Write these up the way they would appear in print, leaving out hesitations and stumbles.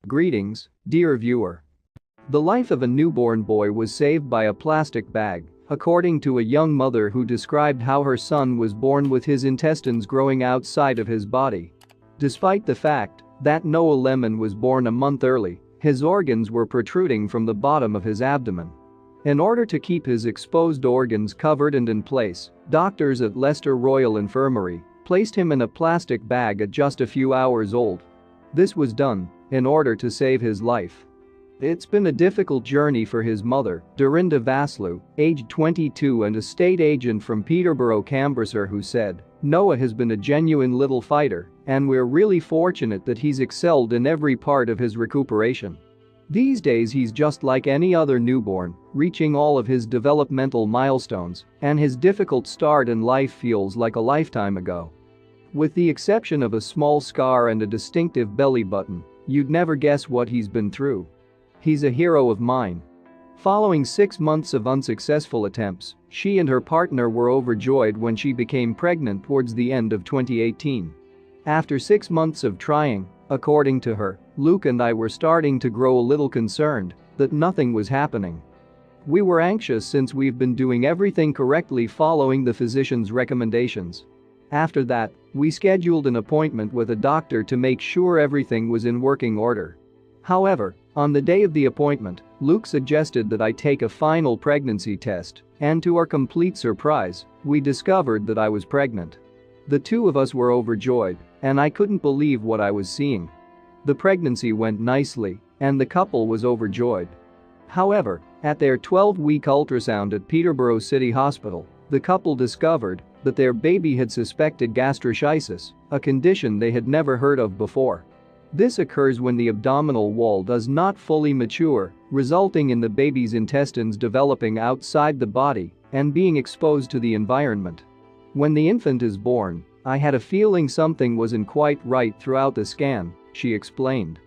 Greetings, dear viewer. The life of a newborn boy was saved by a plastic bag, according to a young mother who described how her son was born with his intestines growing outside of his body. Despite the fact that Noah Lemon was born a month early, his organs were protruding from the bottom of his abdomen. In order to keep his exposed organs covered and in place, doctors at Leicester Royal Infirmary placed him in a plastic bag at just a few hours old. This was done in order to save his life. It's been a difficult journey for his mother, Dorinda Vaslu, aged 22 and a state agent from Peterborough, Cambridgeshire, who said, "Noah has been a genuine little fighter, and we're really fortunate that he's excelled in every part of his recuperation. These days he's just like any other newborn, reaching all of his developmental milestones, and his difficult start in life feels like a lifetime ago. With the exception of a small scar and a distinctive belly button, you'd never guess what he's been through. He's a hero of mine." Following 6 months of unsuccessful attempts, she and her partner were overjoyed when she became pregnant towards the end of 2018. After 6 months of trying, according to her, Luke and I were starting to grow a little concerned that nothing was happening. "We were anxious since we've been doing everything correctly following the physician's recommendations. After that, we scheduled an appointment with a doctor to make sure everything was in working order. However, on the day of the appointment, Luke suggested that I take a final pregnancy test, and to our complete surprise, we discovered that I was pregnant. The two of us were overjoyed, and I couldn't believe what I was seeing. The pregnancy went nicely, and the couple was overjoyed. However, at their 12-week ultrasound at Peterborough City Hospital, the couple discovered that their baby had suspected gastroschisis, a condition they had never heard of before. This occurs when the abdominal wall does not fully mature, resulting in the baby's intestines developing outside the body and being exposed to the environment. When the infant is born, I had a feeling something wasn't quite right throughout the scan," she explained.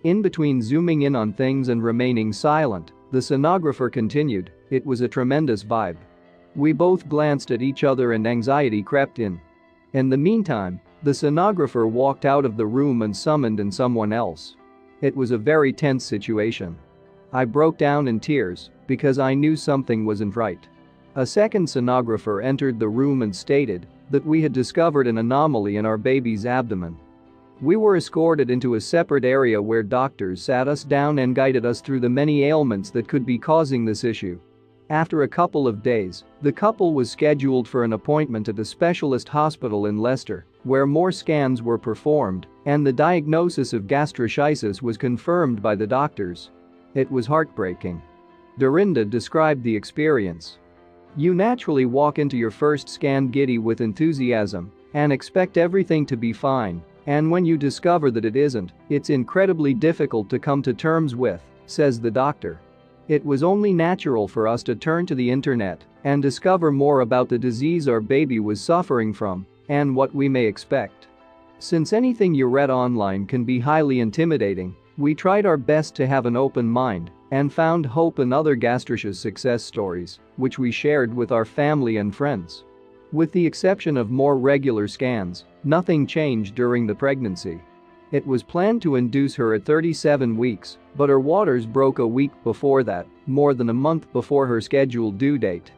In between zooming in on things and remaining silent, the sonographer continued, "It was a tremendous vibe. We both glanced at each other and anxiety crept in. In the meantime, the sonographer walked out of the room and summoned in someone else. It was a very tense situation. I broke down in tears because I knew something wasn't right." A second sonographer entered the room and stated that we had discovered an anomaly in our baby's abdomen. We were escorted into a separate area where doctors sat us down and guided us through the many ailments that could be causing this issue. After a couple of days, the couple was scheduled for an appointment at a specialist hospital in Leicester, where more scans were performed, and the diagnosis of gastroschisis was confirmed by the doctors. It was heartbreaking. Dorinda described the experience. "You naturally walk into your first scan giddy with enthusiasm and expect everything to be fine, and when you discover that it isn't, it's incredibly difficult to come to terms with," says the doctor. "It was only natural for us to turn to the internet and discover more about the disease our baby was suffering from and what we may expect. Since anything you read online can be highly intimidating, we tried our best to have an open mind and found hope in other gastroschisis success stories, which we shared with our family and friends. With the exception of more regular scans, nothing changed during the pregnancy. It was planned to induce her at 37 weeks, but her waters broke a week before that, more than a month before her scheduled due date.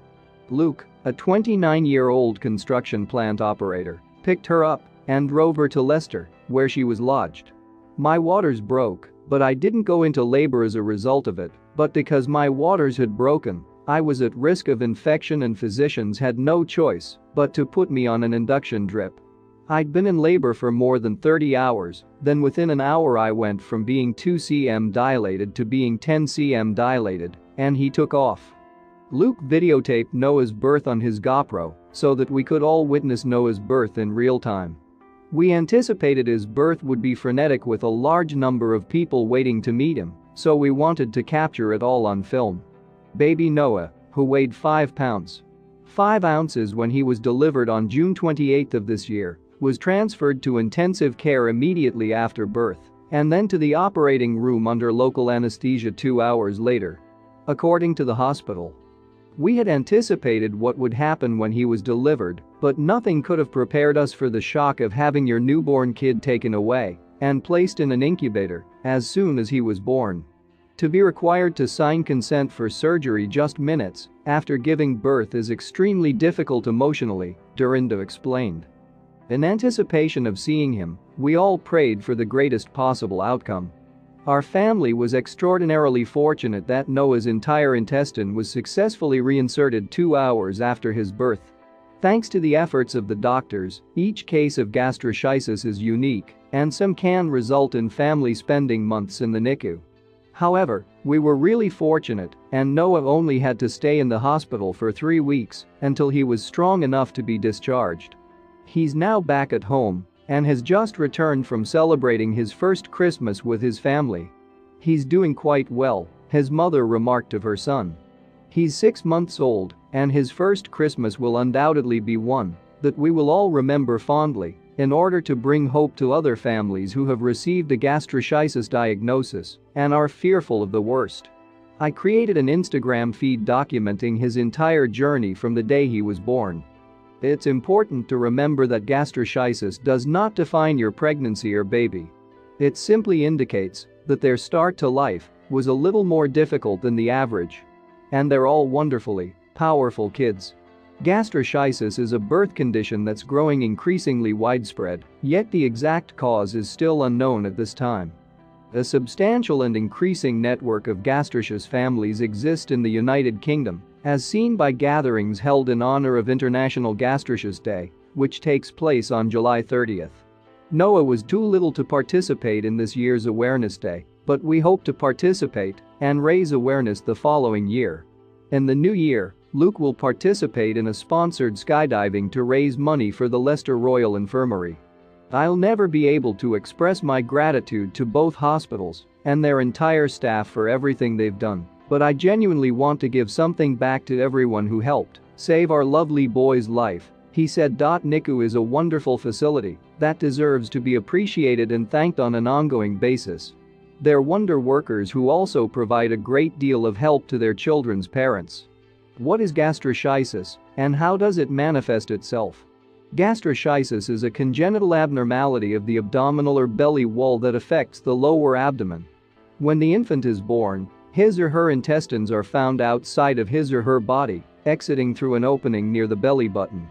Luke, a 29-year-old construction plant operator, picked her up and drove her to Leicester, where she was lodged. My waters broke, but I didn't go into labor as a result of it, but because my waters had broken, I was at risk of infection and physicians had no choice but to put me on an induction drip. I'd been in labor for more than 30 hours, then within an hour I went from being 2 cm dilated to being 10 cm dilated, and he took off." Luke videotaped Noah's birth on his GoPro so that we could all witness Noah's birth in real time. "We anticipated his birth would be frenetic with a large number of people waiting to meet him, so we wanted to capture it all on film. Baby Noah, who weighed 5 pounds, 5 ounces when he was delivered on June 28 of this year, was transferred to intensive care immediately after birth and then to the operating room under local anesthesia 2 hours later. According to the hospital, we had anticipated what would happen when he was delivered, but nothing could have prepared us for the shock of having your newborn kid taken away and placed in an incubator as soon as he was born. To be required to sign consent for surgery just minutes after giving birth is extremely difficult emotionally, Dorinda explained. In anticipation of seeing him, we all prayed for the greatest possible outcome. Our family was extraordinarily fortunate that Noah's entire intestine was successfully reinserted 2 hours after his birth. Thanks to the efforts of the doctors, each case of gastroschisis is unique, and some can result in family spending months in the NICU. However, we were really fortunate, and Noah only had to stay in the hospital for 3 weeks until he was strong enough to be discharged. He's now back at home and has just returned from celebrating his first Christmas with his family. He's doing quite well, his mother remarked of her son. He's 6 months old, and his first Christmas will undoubtedly be one that we will all remember fondly in order to bring hope to other families who have received a gastroschisis diagnosis and are fearful of the worst. I created an Instagram feed documenting his entire journey from the day he was born. It's important to remember that gastroschisis does not define your pregnancy or baby. It simply indicates that their start to life was a little more difficult than the average. And they're all wonderfully powerful kids. Gastroschisis is a birth condition that's growing increasingly widespread, yet the exact cause is still unknown at this time. A substantial and increasing network of gastroschisis families exist in the United Kingdom, as seen by gatherings held in honor of International Gastroschisis Day, which takes place on July 30th. Noah was too little to participate in this year's Awareness Day, but we hope to participate and raise awareness the following year. In the new year, Luke will participate in a sponsored skydiving to raise money for the Leicester Royal Infirmary. I'll never be able to express my gratitude to both hospitals and their entire staff for everything they've done, but I genuinely want to give something back to everyone who helped save our lovely boy's life, he said. NICU is a wonderful facility that deserves to be appreciated and thanked on an ongoing basis. They're wonder workers who also provide a great deal of help to their children's parents. What is gastroschisis, and how does it manifest itself? Gastroschisis is a congenital abnormality of the abdominal or belly wall that affects the lower abdomen. When the infant is born, his or her intestines are found outside of his or her body, exiting through an opening near the belly button.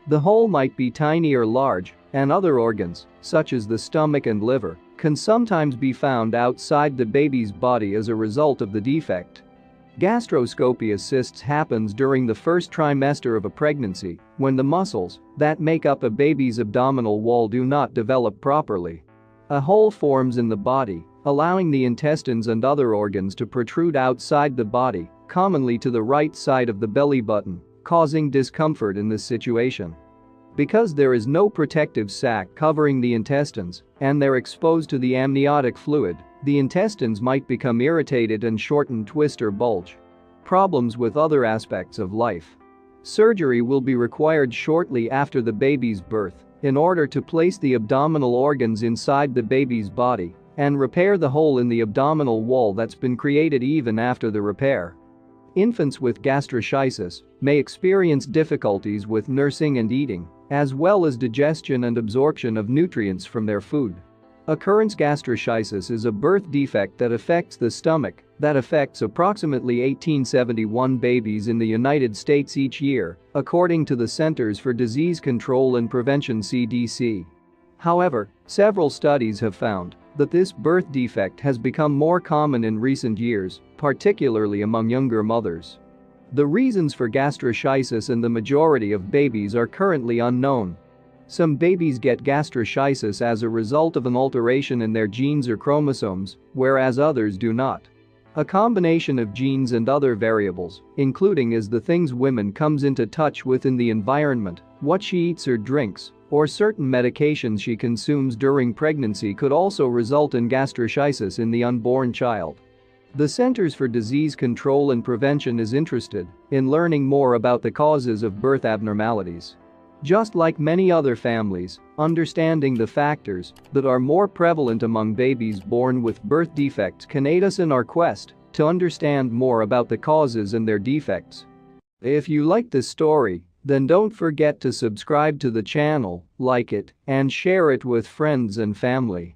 The hole might be tiny or large, and other organs, such as the stomach and liver, can sometimes be found outside the baby's body as a result of the defect. Gastroscopy cysts happens during the first trimester of a pregnancy when the muscles that make up a baby's abdominal wall do not develop properly. A hole forms in the body, allowing the intestines and other organs to protrude outside the body, commonly to the right side of the belly button, causing discomfort in this situation. Because there is no protective sac covering the intestines and they're exposed to the amniotic fluid, the intestines might become irritated and shorten, twist or bulge. Problems with other aspects of life. Surgery will be required shortly after the baby's birth in order to place the abdominal organs inside the baby's body and repair the hole in the abdominal wall that's been created even after the repair. Infants with gastroschisis may experience difficulties with nursing and eating, as well as digestion and absorption of nutrients from their food. Occurrence gastroschisis is a birth defect that affects the stomach that affects approximately 1871 babies in the United States each year, according to the Centers for Disease Control and Prevention (CDC). However, several studies have found that this birth defect has become more common in recent years, particularly among younger mothers. The reasons for gastroschisis in the majority of babies are currently unknown. Some babies get gastroschisis as a result of an alteration in their genes or chromosomes, whereas others do not. A combination of genes and other variables, including as the things women comes into touch with in the environment, what she eats or drinks, or certain medications she consumes during pregnancy, could also result in gastroschisis in the unborn child. The Centers for Disease Control and Prevention is interested in learning more about the causes of birth abnormalities. Just like many other families, understanding the factors that are more prevalent among babies born with birth defects can aid us in our quest to understand more about the causes and their defects. If you like this story, then don't forget to subscribe to the channel, like it, and share it with friends and family.